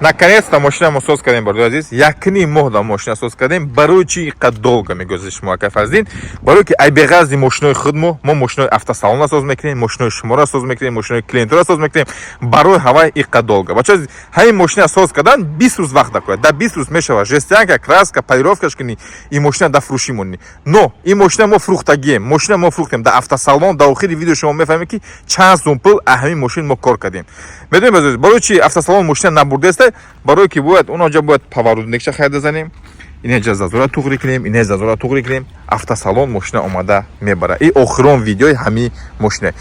Наконец-то машина мы соз кардем, бардо азиз. Якни моҳда машина соз кардем. Барои чи иққад долго мегузишт шумо ака фарздин. Барои ки ай беғазди машинои худмо, мо машинои автосалонро соз мекунем, машинои шуморо соз мекунем, машинои клиентро соз мекунем. Барои ҳаваи иққад долго. Бача ҳамин машина соз кардан 20 рӯз вақт дакояд. Да 20 рӯз мешава жестянка, краска, полировкаш кунӣ, ин машина да фурӯшӣ монӣ. Но ин машина мо фурӯхтагием, машина мо фурӯхтем да автосалон. Да охири видео шумо мефаҳмед ки чанд сум пул ҳамин машин мо кор кардем. Медонед азиз, барои чи автосалон машина набурдеста, барои ки бояд онаҷа бояд поворотникша хайда занем, инеҷа зазора туғри кунем, инеҷа зазора туғри кунем. Автосалон машина омада мебара. И охирон видеои ҳамин машина.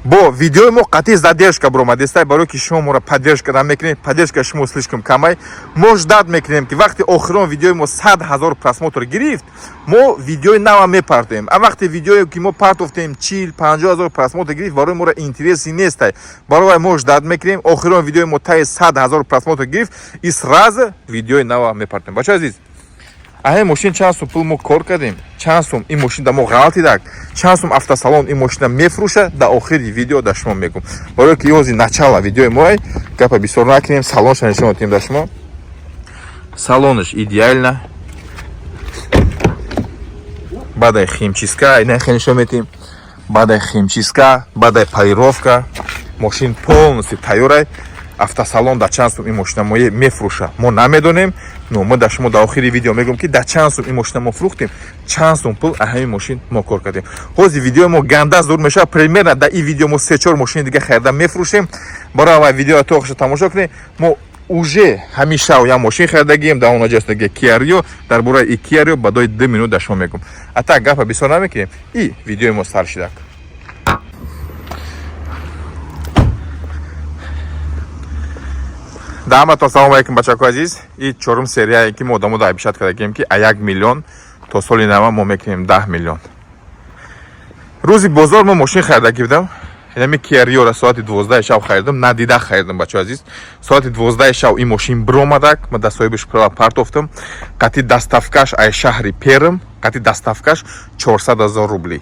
Бо видеои мо қатъи задержка баромадеста, барои ки шумо моро поддержка намекунед. Поддержка шумо слишком камай. Мо ждат мекунем ки вақти охирон видеои мо 100 000 просмотр гирифт, мо видеои нава мепартем. А вақти видеое ки мо партофтем 40-50 000 просмотр гирифт, барои моро интереси нестай. Барои мо ждат мекунем. Охирон видеои мо таи 100 000 просмотр гирифт и сразу видеои нава мепартем. Бача азиз, ай машин чанд сум пул мо кор кардем, чанд сум ин машин да мо ғалати дак, чанд сум автосалон ин машина мефурӯша, да охири видео да шумо мегум. Барои ки ёзи начала видеои мои гапа бисёр накунем. Салонша нишон додем да шумо. Салонаш идеально. Баъдай химчистка, ина нишон медем. Баъдай химчистка, баъдай полировка, машин полностью тайёрай. Автосалон да чанд сум ин машина мо мефурӯша, мо намедонем. Но мо да шумо да охири видео мегӯм ки да чанд сум ин машина мо фурӯхтем, чанд сум пул ҳамин машин мо кор кардем. ҳозир видеои мо ганда зур мешавад. Примерно да ин видео мо 3-4 машини дига хайда мефурӯшем. Барои ава видео тоқша тамошо кунем. Мо уже ҳамин шав я машин хайдагием да онаҷастаги Kia Rio. Дар бораи и Kia Rio бадои 2 минут да шумо мегӯм. А так гапа бисёр намекунем. И видеои мо сар шидак. Даъматон салом алейкум бачаҳои азиз. И чорум серияе ки мо одамода абишат кардагем ки а 1 миллион то соли нава мо мекунем 10 миллион. Рӯзи бозор мо машин хайдаги будам. Инами Kia Rio-ро соати 12 шаб хайдам, надида хайдам бачаҳои азиз. Соати 12 шаб ин машин биромадак, мо да соҳибиш партофтам. Қати доставкаш ай шаҳри Перм, қати доставкаш 400 000 рубли.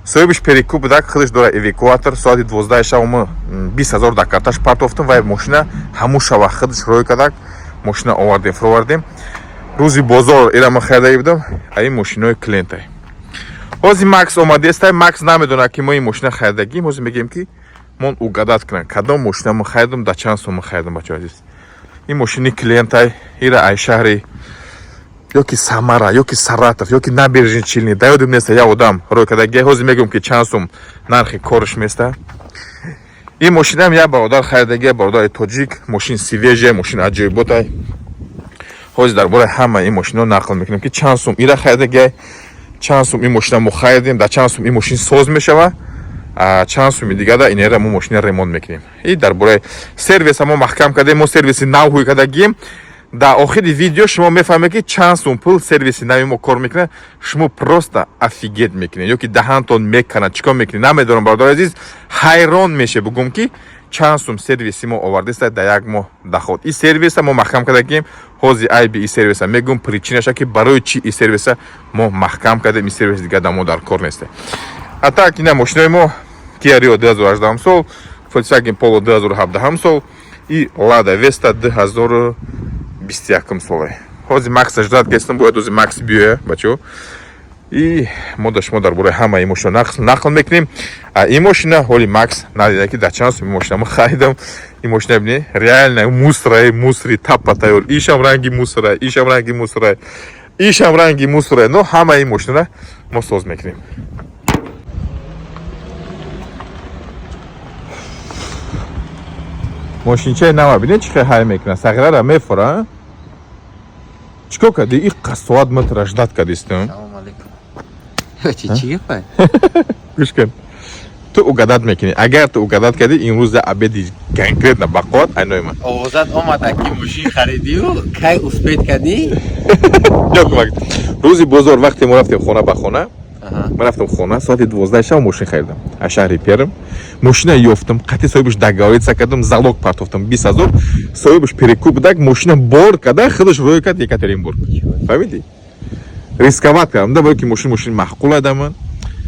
Соҳибиш перекуп будак, худаш дора эвакуатор. Соати 12 шаб мо 20 000 да карташ партофтам. Вай машина ҳамун шава худаш рой кардак. Машина овардем, фуровардем. Рӯзи бозор ира мо хайдаги будам, а ин машинои клиентай. ҳозир Макс омадестай. Макс намедонад ки мо ин машина хайдагим. ҳозир мегем ки мон угадат кунам кадом машина мо хайдам, да чанд сум мо хайдам бачаҳои азиз. Ин машини клиентай ира ай шаҳри ёки Самара, ёки Саратов, ёки Набережни Челни. Да ёдам неста я одам рой кардагия. ҳозир мегӯм ки чанд сум нархи кориш места. ин машинам я бародар хайдагия, бародари тоҷик. Машин свежая, машин аҷоиботай. ҳозир дар бораи ҳама ин машино нақл мекунем ки чанд сум ира хайдагия, чанд сум ин машина мо хайдем, да чанд сум ин машин соз мешава, чанд суми дига да инера мо машина ремонт мекунем. И дар бораи сервиса мо маҳкам кардем. мо сервиси навҳои кардагием. Да охири видео шумо мефаҳмед ки чанд сум пул сервиси нави мо кор мекунад. Шумо просто офигет мекунед, ёки даҳантон меканад, чикор мекунед. Намедонам бародари азиз, ҳайрон меше бугум ки чанд сум сервиси мо овардеста да 1 моҳ даход. И сервиса мо маҳкам кардагием. ҳозир айби и сервиса мегӯм причинаша ки барои чи и сервиса мо маҳкам кардем. И сервис дига да мо дар кор неста. А так ина машинои мо Kia Rio 2018 сол, Volkswagen Polo 2017 сол и Lada Vesta 2021 сол. ҳозир Макс ждат гестам, бояд ҳозир Макс биёя бачаҳо. И мо да шумо дар бораи ҳама ин машина нақл мекунем. А ин машина ҳоли Макс надида ки да чанд сум ин машина мо хайдам. ин машина бинед реально мусри таппа тайёр. Ишам ранги мусора, ишам ранги мусора, ишам ранги мусора. Но ҳама ин машина мо соз мекунем. Машинчаи нава бинед чӣ хай мекунад. Сағирара мефора. Чикор кардӣ? И қасоат матра ждат кардистам. Чӣ гапай? Гӯш кун. Ту угадат мекунӣ. Агар ту угадат кардӣ имрӯз абеди конкретно бақоат айнои ман. Овозат омад ки машин харидию, кай успеҳ кардӣ? Ёк вақт. Рӯзи бозор вақте мо рафтем хона ба хона. Ман рафтам хона, соати 12 шаб машин харидам. Аз шаҳри Перм. Машина ёфтам, қати соҳибаш договориться кардам, залог партофтам 20 000. Соҳибаш перекуп будак, машина бор када, худаш рой кард Екатеринбург. Фаҳмидӣ? Рисковат кардам, да, барои ки машин маҳқул айдам ман.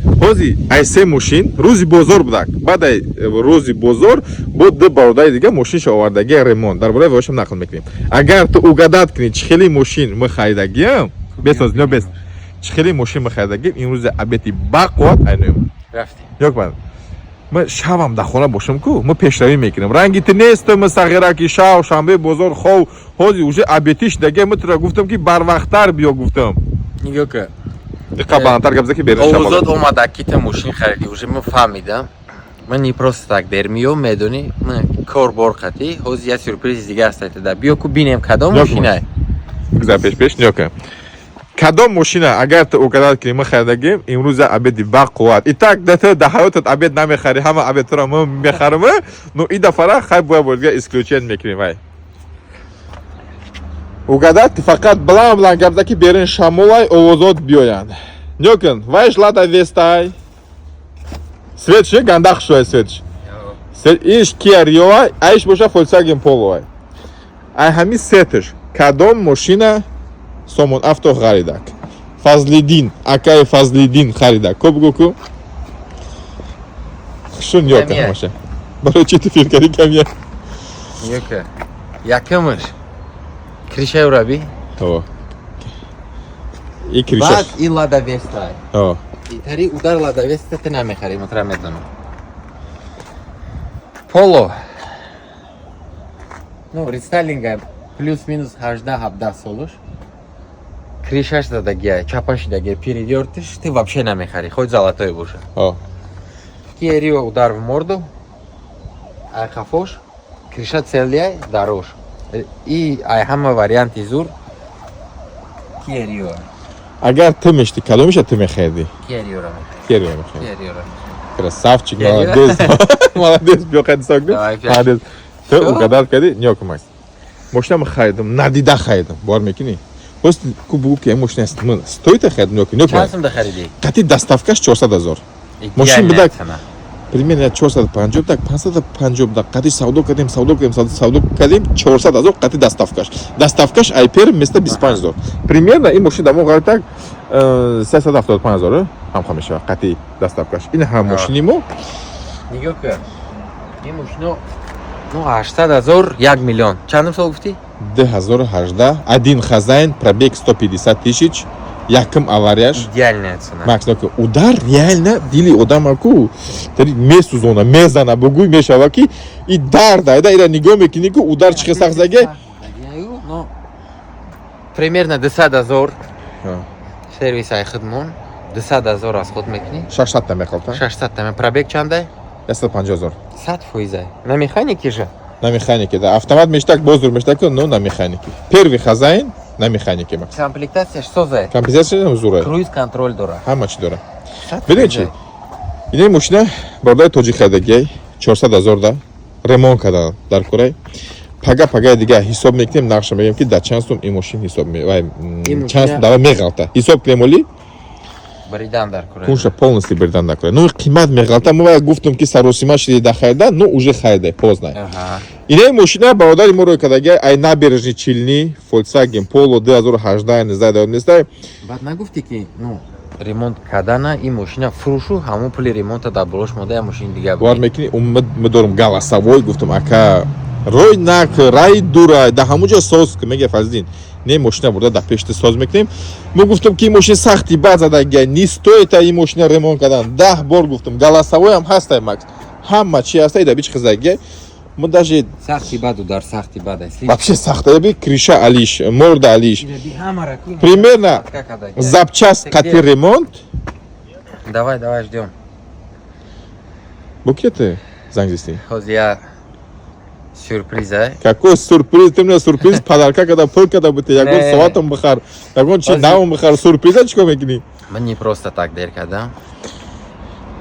ҳозир ай се мошин рӯзи бозор будак. Баъд ай рӯзи бозор бо ду бародари дига мошинашо овардаги ремонт. Дар бораи вашам нақл мекунем. Агар ту угадат кунӣ чӣ хели мошин мы харидагиям, бесоз ё бес. Чӣ хели мошин мы харидагиям, имрӯзи обеди бақват айноем. рафтем. Ёк бад. Мы шавам дар хона бошам ку, мы пешравӣ мекунем. Ранги ти несто мы сағираки шав, шанбе бозор хов, ҳозир уже обедиш даги мы тура гуфтам ки барвақттар биё гуфтам. Нигоҳ кун. Диққат баландтар гап зада ки берун шав. Овозот омада ки та мошин хариди, уже мы фаҳмидам. Ман не просто так дер миём, медонӣ, мы кор бор қатӣ, ҳозир я сюрпризи дига аст айда. Биё ку бинем кадом мошинае. Гузар пеш, нёка. Кадом мошина агар ту угадат кунӣ мы харидагем, имрӯза обеди бақувват. Итак да да ҳаётат обед намехари, ҳама обедро мы мехарим, но и дафара хай боя исключение мекунем ай. Угадат фақат баланд гап зада ки берин шамолай овозот биёянд. Нёкин, вайш лада вестай. Светч гандах шуай светч. Иш Kia Rio, айш боша Volkswagen Polo. Ай ҳами сетш. Кадом мошина Сомон авто харидак. Фазлидин, акай Фазлидин харидак. Ко бугу ку? Шун ёка маша. Барои чи ту фикр кардӣ камия? Ёка. Якамаш. Криша ураби? О. И криша. Баъд и Lada Vesta. О. Итари удар Lada Vesta ти намехари, мутра медонам. Polo. Ну, рестайлинга плюс-минус 18-17 солуш. Кришаш дадагия, чапаш дадагия, передёртиш, ты вообще намехари, хоть золотой боша. О. Kia Rio удар в морду, ай хафош, криша целия, дарош. И ай ҳама варианти зур, Kia Rio. Агар ту мешти, кадомиша ту мехариди? Kia Rio ра мехари. Kia Rio мехариди. Kia Rio ра мехари. Красавчик, Kia Rio. молодец. Молодец, биё қайди согди. Давай, пиаш. Молодец. Ту Шо? угадат кардӣ, нёк мас. Мошина мы харидам, надида харидам. Бор мекунӣ? Просто ку бугу ки ин мошина аст, мы стоита харидам, нёк. Чанд сум да хариди? Қати доставкаш 400 000. Мошин бидак примерно 450, так 550 да қати савдо кардем 400 000 қати доставкаш. Доставкаш айпер вместо 25 000. Примерно ин мошина дамо гар так 375 000 ҳам хамеша қати доставкаш. Ин ҳам мошини мо Нигоҳ кун. Ин мошино ну 800 000, 1 миллион. Чандум сол гуфтӣ? 2018, один хозяин, пробег 150 000, яким аварияш. Идеальная цена. Макс, нёка, удар реально дили одама ку тари месузона, мезана, бугуй мешава ки и дарда, айда ира нигоҳ мекунӣ ку удар чӣ хел сахт заге? Ну, примерно 10 000 сервис ай хидмон, 10 000 аз худ мекунӣ. 600 та мехалта. 600 та пробег чандай? 150 000. 100% ай. На механике же? На механике, да. Автомат мештак, боздур мештак, но на механике. Первый хозяин на механике, Макс. Комплектация что за? Компенсация зура. Круиз контроль дора. Ҳама чӣ дора. Бинед чи? Ин мошина барои тоҷик харидагиай 400 000 да ремонт кардан дар Корей. Пага дига ҳисоб мекунем, нақша мегӯем ки дар чанд сум ин мошин ҳисоб чанд сум дава меғалта. Ҳисоб кунем оли? Бридан дар Корей. Кунша полностью бридан дар Корей. Ну қимат меғалта. Мо гуфтам ки саросима шиди да харида, но уже харида, поздно. Ага. Ин мошина бародари моро кадагиай ай набережни Чилни, Volkswagen Polo 2018 незадаонестай. Баъд нагуфтӣ ки ну ремонт кардана ин мошина фурӯшу ҳамон пули ремонта дар болош мода я мошини дига Бор мекунӣ, мы дорум галасавой, гуфтам ака рой нак, рай дура, да ҳамуҷа соз ку мега Фазлидин. Не мошина бурда да пешти соз мекунем. Мо гуфтам ки ин мошина сахти баъд задагиай, не стоит ин мошина ремонт кардан. 10 бор гуфтам, галасавой ҳам ҳастай Макс. Ҳама чи ҳастай да бич хизагиай. Мы даже сахти бад удар сахти бад аст. вообще сахта би криша алиш, морда алиш. Примерно запчас қати ремонт. Давай ждём. Бо ки ты занг зисти? Ҳозир я сюрприз ай. Какой сюрприз? Ты мне сюрприз подарка когда пул когда будете ягон соатом бихар. Ягон чи навом бихар сюрприза чико мекунӣ? Ман не просто так дер кардам.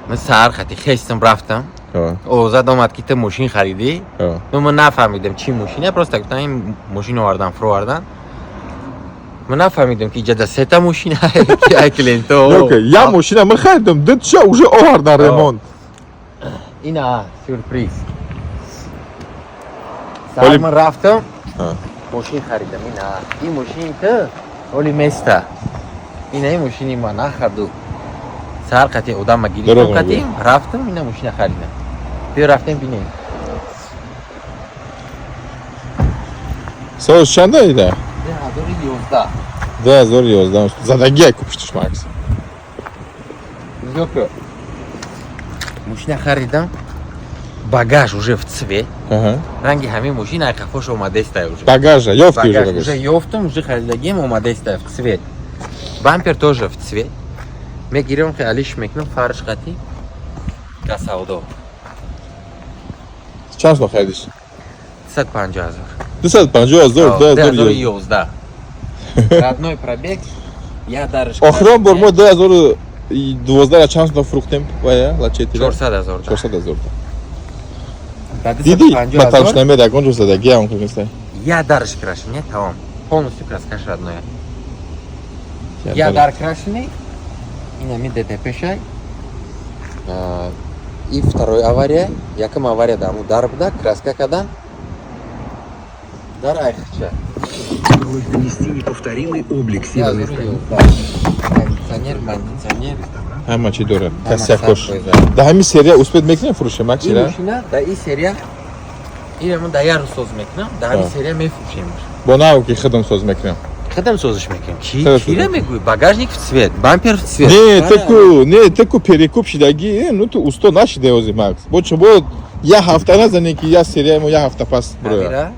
Ман саҳар хати хестам рафтам. Озад омад ки ту мошин харидӣ. Но ман нафаҳмидам чӣ мошина, просто гуфтам ин мошин овардан фурӯвардан. Ман нафаҳмидам ки иҷада сета мошина ки ай клиенто. Я мошина мы харидам, дуча уже овардан ремонт. Ина сюрприз. Саҳар ман рафтам. Мошин харидам ина. Ин мошини ту оли места. Ина ин мошини ман нахарду. سهر قطعی آدم ما گیری دروغ قطعی رفتم اینا ماشین خریدم بیا رفتیم بینیم سالش چنده ایده؟ 2011 2011 زدگی های کپشتش مکس ماشین خریدم багаж уже в цвет ага. ранги همین ماشین айқафош омаде истай уже Багажа, ёфти уже багаж багаж. уже ёфтам уже خریدگیم омаде истай в цвет бампер тоже в цвет мегирам хеалиш мекунам фарш қати гасавдо Чанд сом харидиш? 250,000 250,000 2011 родной пробег я дарыш охирон бор мо 2012 чанд сом фурӯхтем вая лачети 400,000 400,000 да диди ба 250,000 таншнамед ягон ҷо задагӣ ҳам кунистай я дарыш крашеный тамом полностью краскаш родная я дар крашеный инами ДТП шай и второй авария якам авария даму дар буда краска кадан дар айхча Донести неповторимый облик северной страны. кондиционер ҳама чӣ дорад Ҳама касякош сар боизад. да ҳамин серия успед мекунем фурӯше ин максира машина да и серия инамон да яру соз мекунам да ҳамин серия мефурӯшем бо наву ки хидм соз мекунем хидам созиш мекунем Хидам чира созиш. мегӯй багажник в цвет бампер в цвет не теку перекуп шидагӣ ну ту усто нашиде ози макс бо чубо я ҳафта назане ки я сериямо я ҳафта пас буроя Авира,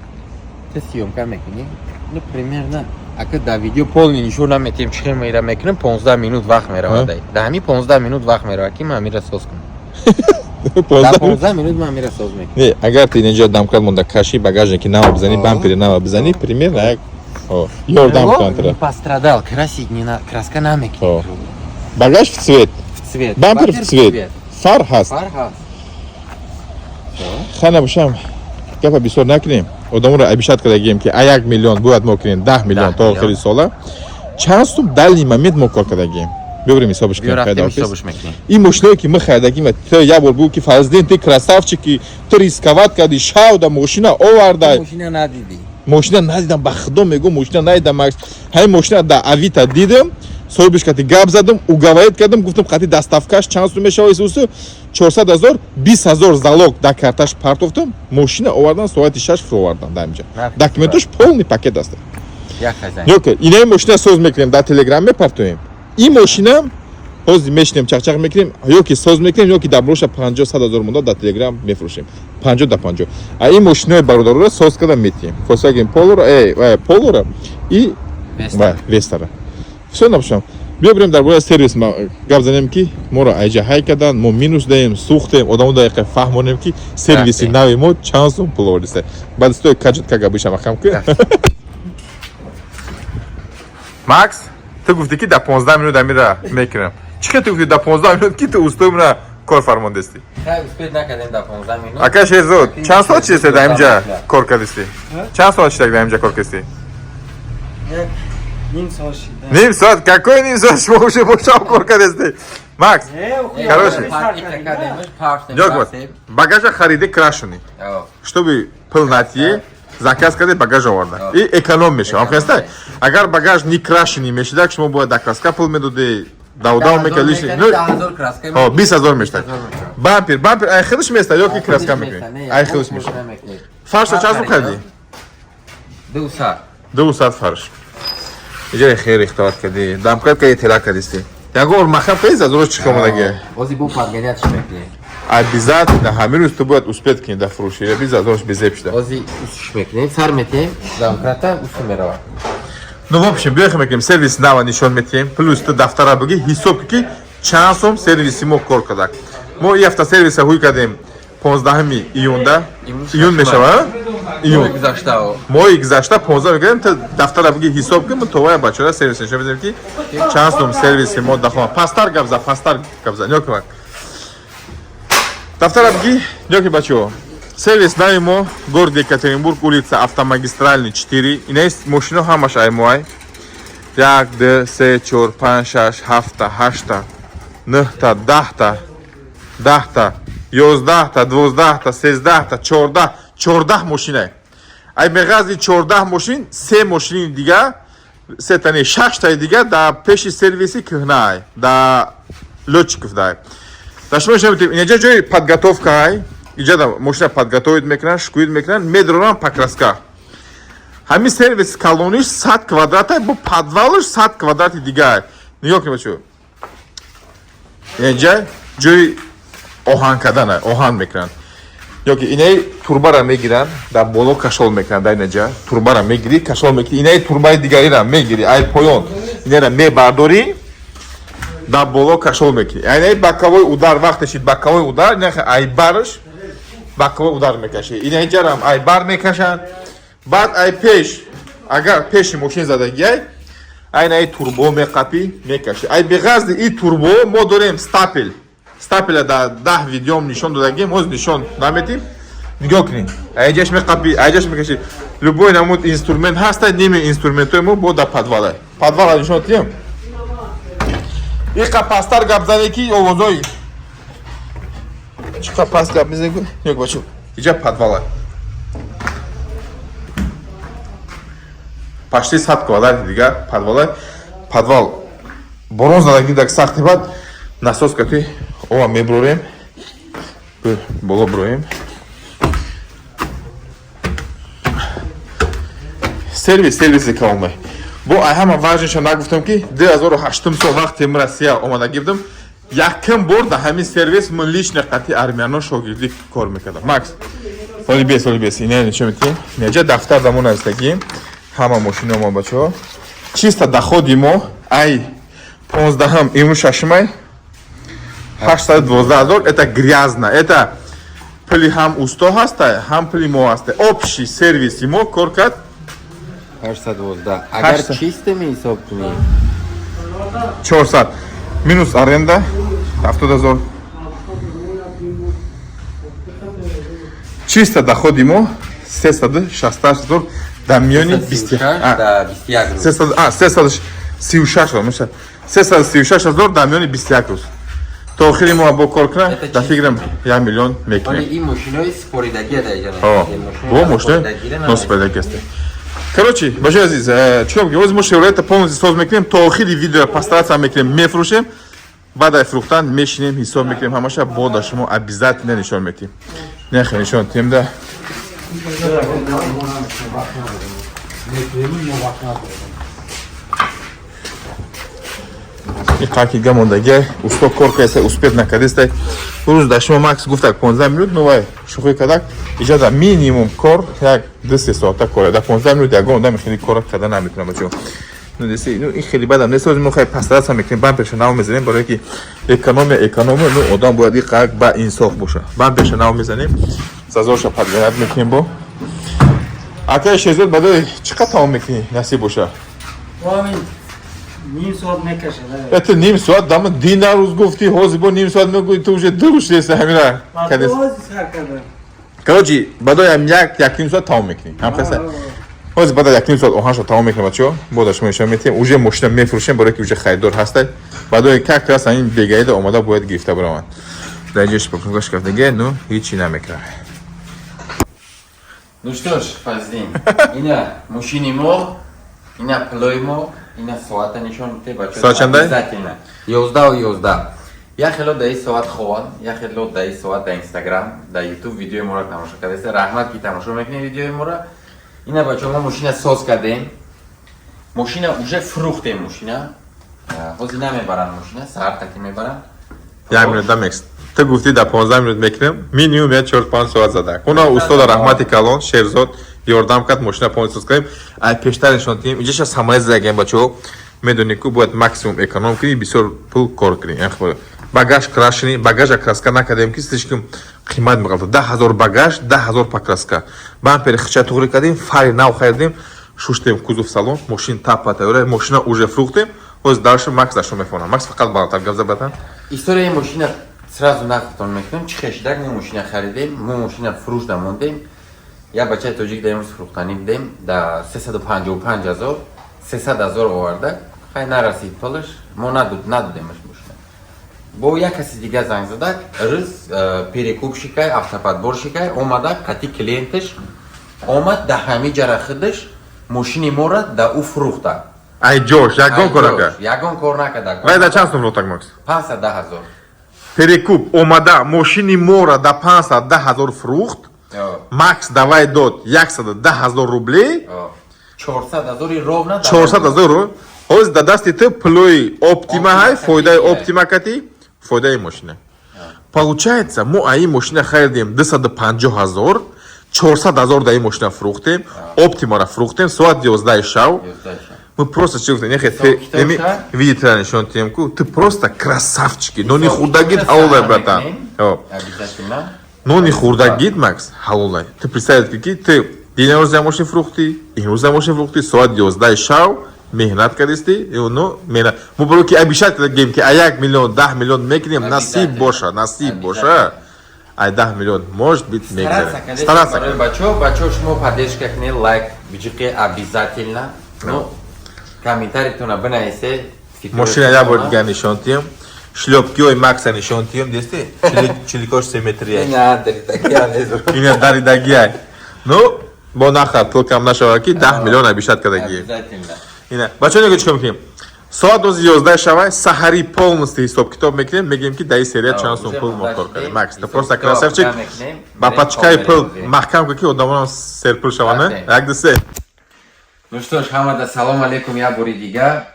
ты съемка мекунем ну примерно ака да видео полный нишон наметем чихе мера мекунем 15 минут вақт меравад дай да ҳами 15 минут вақт меравад ки ман амира соз кунам да 15 минут ман амира соз мекунам не агар ту инҷо дамкрат монда каши багажники нава бизанӣ бампери нава бизанӣ примерно як ёрдам кунанд не пострадал красить не на краска намекунем багаж в цвет в цвет бампер в цвет фар ҳаст фарҳа хана бошам гапа бисёр накунем одаморо абишат кардагием ки а 1 миллион бояд мо кунем 10 миллион то охири сола чанд сум дали момент мо кор кардагием бибурем ҳисобиш кунем ҳисобиш мекунем ин машиное ки мы хайдагим то як бор бугу ки фазлиддин ты красавчики ты рисковат кардӣ шавда машина оварда машина надидӣ машина надидам ба худо мегӯям машина надидам макс ҳамин машина да авита дидам соҳибиш кати гап задам уговарият кардам гуфтам қати доставкаш чанд сум мешавад усу 400,000 20,000 залог да карташ партофтам машина овардан соати 6 фуровардан да инҷа документаш полный пакет аст як хазайн ёке инаи машина соз мекунем да телеграм мепартоем ин машина ҳозир мешинем чақчақ мекунем ёки соз мекунем ёки дар броша 50-100,000 монда да телеграм мефурӯшем 50 да 50 а ин машинаи бародарро соз карда метиҳем Volkswagen Polo и Vesta-ро всё набошам биё бирем дар бораи сервис гап занем ки моро айҷа ҳай кардан мо минус даем сӯхтем одамо дақиқа фаҳмонем ки сервиси нави мо чанд сум пул овардиста баъд стои каҷутка габишам ахам ки макс ту гуфтӣ ки да 15 минут амира мекунам чӣ ки ту гуфтӣ да 15 минут ки ту устои мана кор фармондисти успед накардем да 15 минут ака шерзод чанд соат чиста да инҷа кор кардисти чанд соат чиста да инҷа кор кардисти ним соат какой ним соат шумо уже бошам кор кардисти макс короче ёк бор багажа хариде крашуни чтобы пул натие заказ карде багаж оварда и эконом мешавад ҳамхеста агар багаж не крашени мешуда шумо бояд да краска пул медоди давдам мекалиш 20,000 мешта бампер ай хилиш места ёки краска мекунӣ ай хилиш мешта фаршо чанд сум хариди 200 фарш иҷои хейр ихтилоф кардӣ дамкрат каи тела кардисти ягон бор махам каи азоро чӣ камодаги ози бу подгонятш мекунем обязательно ҳамин рӯз ту бояд успед кунӣ да фурӯшӣ бизазош безепшда ози усуш мекунем сар метем дамкрата усу меравад ну в общем биёхе мекунем сервис нава нишон метиҳем плюс ту дафтара биги ҳисоб ки чанд сум сервиси мо кор кардак мо и ҳафта сервиса ҳуй кардем 15 июнда июн мешавад июн моҳи гузашта 15 мекардем ту дафтара биги ҳисоб ки мутовая бачора сервис нишон медиҳем ки чанд сум сервиси мо дахона пастар гап за ёки дафтара биги ёки бачаҳо сервис нави мо городи Екатеринбург улица автомагистральный 4 инаи мошино ҳамаш аймоай 1 2 3 4 5 6 7 8 9 10 11 12 13 14 мошинае ай меғази 14 мошин 3 мошини дига 6 таи дига да пеши сервиси кӯҳнаай да летчиков, да. Дашмо шамтим, инеджа ҷои подготовкаи, иҷада мошина подготовит мекунанд, шикӯит мекунанд, медоранд покраска. Ҳамин сервис колониш 100 квадрата, бо подвалш 100 квадрати дигар. Нигоҳ кунед бачо. Инеджа ҷои оҳан кардана, оҳан мекунанд. Ёки инаи турбара мегиранд, дар боло кашол мекунанд, дар инеҷа турбара мегирӣ, кашол мекунӣ, инаи турбаи дигариро мегирӣ, ай поён инера мебардорӣ, дар боло кашол мекунӣ. Инаи боковой удар вақте шид боковой удар, нахе ай барш боковой удар мекашӣ. Инеҷарам ай бар мекашанд, баъд ай пеш, агар пеши мошин задагиай, айнаи турбо меқапӣ, мекашӣ. Ай беғазди и турбо мо дорем стапел. Стапеля дар 10 видеом нишон додагем, ҳоз нишон наметим. Нигоҳ кунед. Айҷаш меқапӣ, айҷаш мекашӣ. Любой намуд инструмент ҳаста, ними инструментои мо бо дар подвала. Подвала нишон дидем. Иқа пастар гап зане ки овозои. Чиқа паст гап мезанем? Ёк бачо. Иҷа подвала. Почти 100 квадрат дигар подвала. Подвал борон задаги дар сахти бад насос кати ова мебурем. Боло буроем. Сервиси калонмай. Бо ай ҳама важнеша нагуфтам ки 2008 сол вақте мо Россия омадаги будам, якм бор дар ҳамин сервис ман лична қати армяно шогирдӣ кор мекардам. Макс, соли бес инаи нишон метиҳем. Неҷа дафтар замон астагием. Ҳама мошина мо бачаҳо. Чиста доходи мо ай 15-ам имрӯз 6-май 812,000. Это грязно. Это пули ҳам усто ҳаста, ҳам пули мо ҳаста. Общий сервиси мо кор кард 812. Агар 800. чистыми ҳисоб кунӣ 400 минус аренда 70,000. Чиста доходи мо 368,000 дар миёни 336,000 дар миёни 21 рӯз. То охири мо бо кор кунам дар фикрам 1 миллион мекунем. ин мошинои споридагия даҷа. Бо мошина носпайдаги аст. Короче, бачаҳои азиз, чико мегӯем? Ҳозир мо шевролета полностью соз мекунем, то охири видео постаратсия мекунем, мефурӯшем, баъд ай фурӯхтан мешинем, ҳисоб мекунем, ҳамаша бода шумо обязательно нишон метиҳем. Нехе нишон тиҳем да. И как и гамондагия, усто кор кайса успет накадестай. Рӯз да шумо Макс гуфтак 15 минут, ну вай шухӣ кадак, иҷада минимум кор як 2-3 соата кор. Да 15 минут ягон одами хеле кор карда наметавонад бачаҳо. Ну деси, ну ин хеле бадам нест. Мо хай пастаратса мекунем, бам пешанав мезанем, барое ки экономия, ну одам бояд и как ба инсоф боша. Бам пешанав мезанем, сазоша подгонят мекунем бо. Акай Шезод бадои чӣ қадр тамом мекунӣ насиб боша? Ним соат мекашад. Это ним соат, дама дина рӯз гуфти, ҳозир бо ним соат мегӯи, ту уже дуруш деса ҳамира. Короче, бадои ҳам як ним соат тамом мекунӣ. Ҳамқаса. Ҳозир баъд як ним соат оҳаншо тамом мекунем бачаҳо. Бода шумо нишон метиҳем. Уже мошина мефурӯшем, барое ки уже харидор ҳастай. Бадои как раз ин бегаида омада бояд гирифта бираванд. Дар ҷош покунгаш кафтаге, ну ҳичи намекунам. Ну что ж, Фаздин, ина мошини мо, ина плой мо, ина соата нишон мете бачаҳо. Соат чанда? Обязательно. 11:11. Я хело дар ин соат хован, я хело дар ин соат дар Instagram, дар YouTube видеои моро тамошо кардаст. Раҳмат ки тамошо мекунед видеои моро. Ина бачаҳо мо мошина соз кардем. Мошина уже фурӯхтем мошина. Ҳозир намебарам мошина, саҳар таки мебарам. 1 минут дамекс. Ту гуфти дар 15 минут мекунем, минимум 4-5 соат задак. Уна устода Раҳмати Калон, Шерзод ёрдам кард мошина полностью соз кардем. Ай пештар нишон дидем, инҷаша самолет задагем бачаҳо. Медонед ку бояд максимум эконом кунӣ, бисёр пул кор кунӣ. Багаж крашини, багажа краска накардем ки слишком қимат меқалта. 10,000 багаж, 10,000 покраска. Бампери хича туғри кардем, фари нав харидем, шуштем кузов салон, мошин тапа тайёра, мошина уже фурӯхтем. Ҳозир даршо Макс дашо мефонам. Макс фақат баландтар гап забатан. Историяи мошина сразу нақлтон мекунем. Чӣ хешидак мо мошина харидем, мо мошина фурӯшда мондем. Я бачаи тоҷик дар имрӯз фурӯхтанӣ будем, дар 355,000, 300,000 оварда. Хай нарасид пулаш, мо надодемаш мошина. Бо як каси дига занг задак, рӯз перекуп шикай, автоподбор шикай, омада қати клиенташ омад да ҳами ҷара худаш мошини моро да ӯ фурӯхта. ай ҷош ягон кор накард ягон кор накард. вай да чанд сум фурӯхтак макс 510,000. перекуп омада мошини мора да 510,000 фурӯхт макс давай дод 110,000 рублей 400,000 ровно. 400,000 ҳозир да дасти ту пулои оптима ҳай фоидаи оптима кати фоидаи мошина получается мо аи мошина харидем 250,000 400,000 да ин мошина фурӯхтем оптимаро фурӯхтем соат 11 шав мы просто видите нишон тем ку ты просто красавчики нони хурдагит ҳаволай братан нони хурдагит макс ҳаволай ты представь ки ты дин рӯз я мошин фурӯхтӣ ин рӯз я мошин фурӯхтӣ соат 11 шав меҳнат кардисти мо баро ки абишат кардагем ки 1 миллион 10 миллион мекунем насиб боша ай 10 миллион может быть мегзарем стараться бачо шумо поддержка кунед лайк биҷиқи обязательно комментарийтона бинависед мошина я бор дигар нишон диҳем шлёпкиҳои макса нишон диҳем дисти чиликош симметрия ина даридагиай ну бо нахар пул кам нашавад ки 10 миллион абишат кардагием бачаҳо нигоҳ чикор мекунем соат 11 шавад саҳари полностью ҳисоб китоб мекунем мегӯем ки дар ин серия чанд сум пул мо кор кардем макс ты просто красавчик ба пачкаи пул маҳкам кун ки одамонам серпул шаванд як дусе ну что ж ҳамада салом алейкум як бори дигар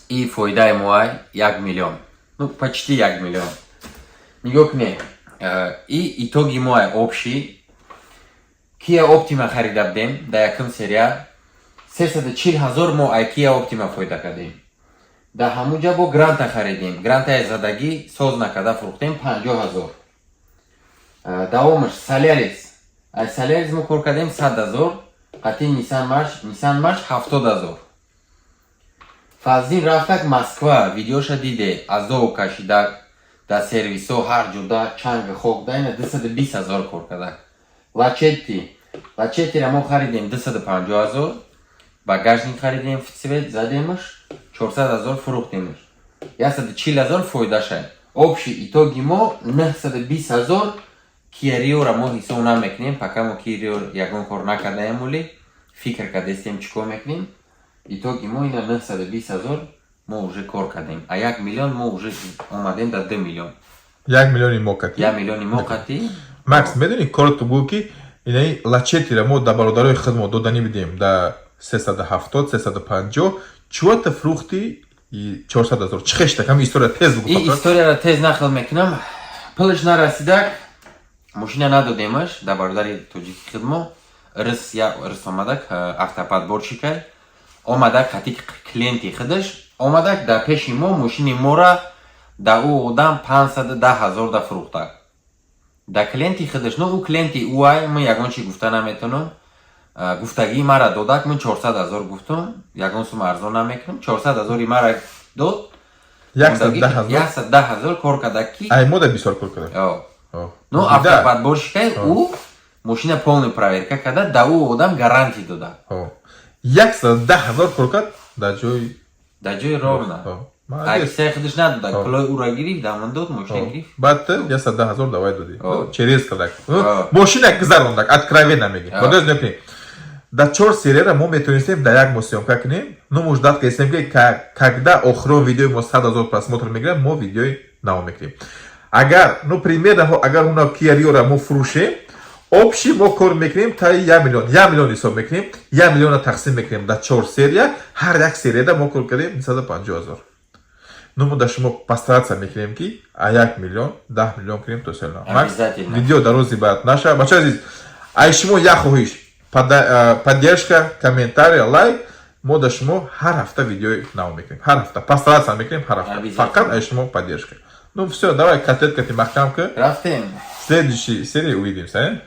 и фоидаи моай 1 миллион ну почти 1 миллион нигоҳ кунед и итоги моай общий Kia Optima харида будем дар якум серия 340,000 мо ай Kia Optima фоида кардем дар ҳамунҷа бо гранта харидем грантаи задагӣ соз накарда фурӯхтем 50,000 давомаш Solaris ай Solaris мо кор кардем 100,000 қати Nissan March 70,000 фазлин рафтак Москва видеоша диде азов кашида дар сервисо ҳар ҷуда чанга хок дайна 220,000 кор кардак Лачетира мо харидем 250,000 багажник харидем цвет задемаш 400,000 фурӯхтемаш 140,000 фоида шад общий итоги мо 920,000 Kia Rio-ро мо ҳисоб намекунем пока мо Kia Rio ягон кор накардаем оли фикр кардестем чӣ кор мекунем итоги мо ина 920,000 мо уже кор кардем а 1 миллион мо уже омадем дар 2 миллион 1 миллиони мо кати 1 миллиони мо кати макс медони корто гӯ ки инаи лачетира мо да бародарои хидмат додани бидем да 370 350 чувата фурӯхти 400,000 чӣ хештак ҳам история тез бугу и историяро тез нақл мекунам пулаш нарасидак мошина надодемаш да бародари тоҷики хидмо рис омадак автоподборщикай омадак қати клиенти хидаш омадак дар пеши мо мошини мора да ӯ одам 510,000 да фурӯхтак да клиенти хидаш ну ӯ клиенти уай ман ягон чи гуфта наметавонам гуфтагии мара додак ман 400,000 гуфтам ягон сум арзон намекунам 400,000 мара дод 110,000 кор кардак ки ай мода бисёр кор кардак ну автоподборщикай ӯ мошина полный проверка карда да ӯ одам гарантӣ дода 110,000 кор кард дар ҷои ровна аксияи худаш надодак пулои ӯро гирифт дамон дод мошина гирифт баъд 110,000 давай додӣ через кардак мошина гузарондак откровенно мегӯям бадоз мекунем дар 4 серияра мо метавонистем дар як мо съёмка кунем ну мо ждат кардем ки когда охирон видеои мо 100,000 просмотр мегирад мо видеои наво мекунем агар ну примерно агар уна Kia Rio-ро мо фурӯшем общий мо кор мекунем та 1 миллион ҳисоб мекунем 1 миллиона тақсим мекунем дар 4 серия ҳар як серияда мо кор кардем 250,000 ну мо дар шумо постараться мекунем ки 1 миллион 10 миллион кунем то сел макс видео дар рӯзи баъд наша бача азиз ай шумо як хоҳиш поддержка комментарий лайк мо дар шумо ҳар ҳафта видеои наво мекунем ҳар ҳафта постараться мекунем ҳар ҳафта фақат ай шумо поддержка ну все давай котлеткати маҳкам ка рафтем следующей серии увидимся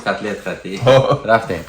котлеткати рафтем